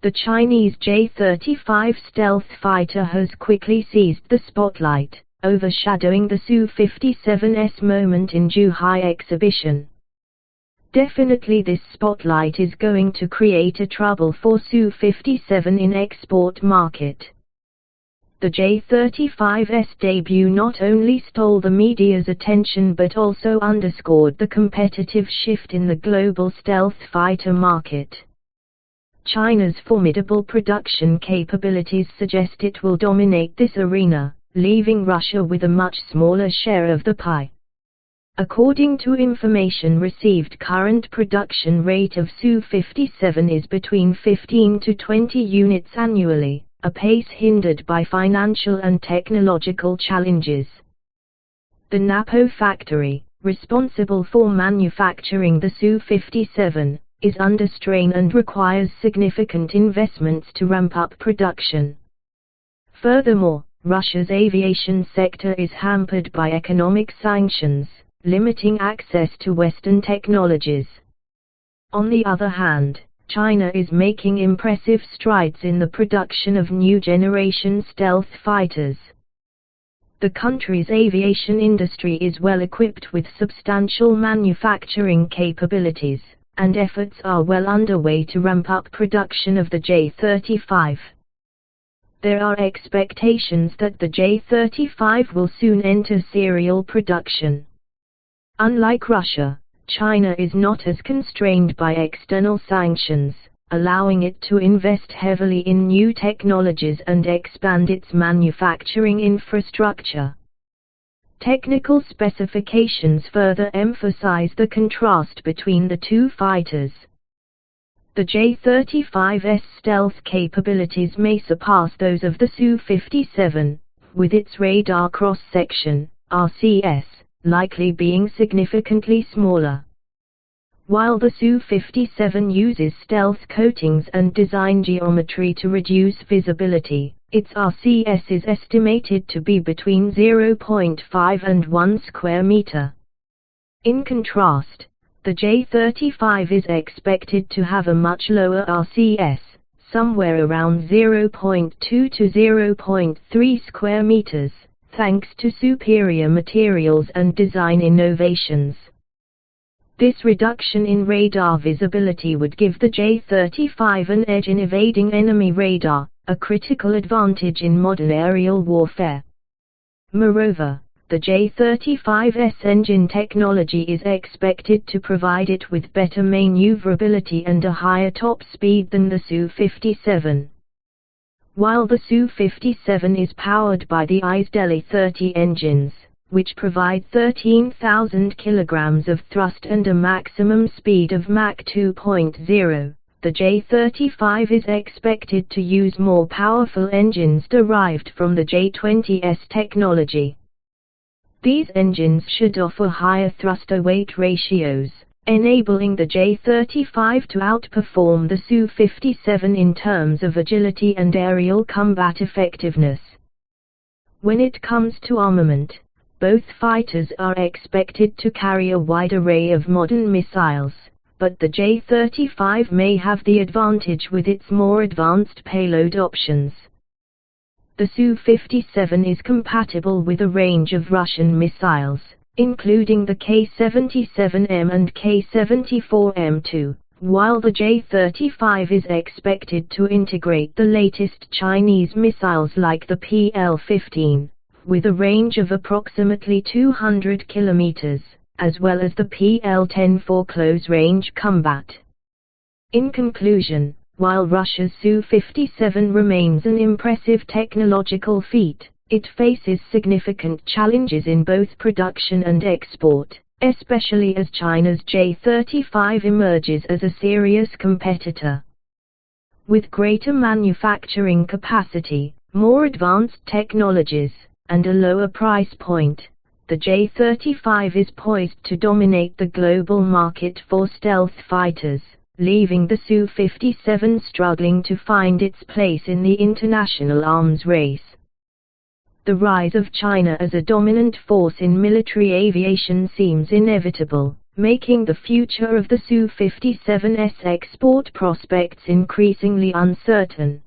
The Chinese J-35 stealth fighter has quickly seized the spotlight, overshadowing the Su-57’s moment in Zhuhai exhibition. Definitely this spotlight is going to create a trouble for Su-57 in export market. The J-35's debut not only stole the media's attention but also underscored the competitive shift in the global stealth fighter market. China's formidable production capabilities suggest it will dominate this arena, leaving Russia with a much smaller share of the pie. According to information received, current production rate of Su-57 is between 15 to 20 units annually, a pace hindered by financial and technological challenges. The Napo factory, responsible for manufacturing the Su-57, is under strain and requires significant investments to ramp up production. Furthermore, Russia's aviation sector is hampered by economic sanctions, limiting access to Western technologies. On the other hand, China is making impressive strides in the production of new generation stealth fighters. The country's aviation industry is well equipped with substantial manufacturing capabilities, and efforts are well underway to ramp up production of the J-35. There are expectations that the J-35 will soon enter serial production. Unlike Russia, China is not as constrained by external sanctions, allowing it to invest heavily in new technologies and expand its manufacturing infrastructure. Technical specifications further emphasize the contrast between the two fighters. The J-35's stealth capabilities may surpass those of the Su-57, with its radar cross-section, RCS, likely being significantly smaller. While the Su-57 uses stealth coatings and design geometry to reduce visibility, its RCS is estimated to be between 0.5 and 1 square meter. In contrast, the J-35 is expected to have a much lower RCS, somewhere around 0.2 to 0.3 square meters, thanks to superior materials and design innovations. This reduction in radar visibility would give the J-35 an edge in evading enemy radar, a critical advantage in modern aerial warfare. Moreover, the J-35's engine technology is expected to provide it with better maneuverability and a higher top speed than the Su-57. While the Su-57 is powered by the IS-30 engines, which provide 13,000 kilograms of thrust and a maximum speed of Mach 2.0, the J-35 is expected to use more powerful engines derived from the J-20's technology. These engines should offer higher thruster-weight ratios, enabling the J-35 to outperform the Su-57 in terms of agility and aerial combat effectiveness. When it comes to armament, both fighters are expected to carry a wide array of modern missiles, but the J-35 may have the advantage with its more advanced payload options. The Su-57 is compatible with a range of Russian missiles, including the K-77M and K-74M2, while the J-35 is expected to integrate the latest Chinese missiles like the PL-15, with a range of approximately 200 kilometers, as well as the PL-10 for close-range combat. In conclusion, while Russia's Su-57 remains an impressive technological feat, it faces significant challenges in both production and export, especially as China's J-35 emerges as a serious competitor. With greater manufacturing capacity, more advanced technologies, and a lower price point, the J-35 is poised to dominate the global market for stealth fighters, leaving the Su-57 struggling to find its place in the international arms race. The rise of China as a dominant force in military aviation seems inevitable, making the future of the Su-57's export prospects increasingly uncertain.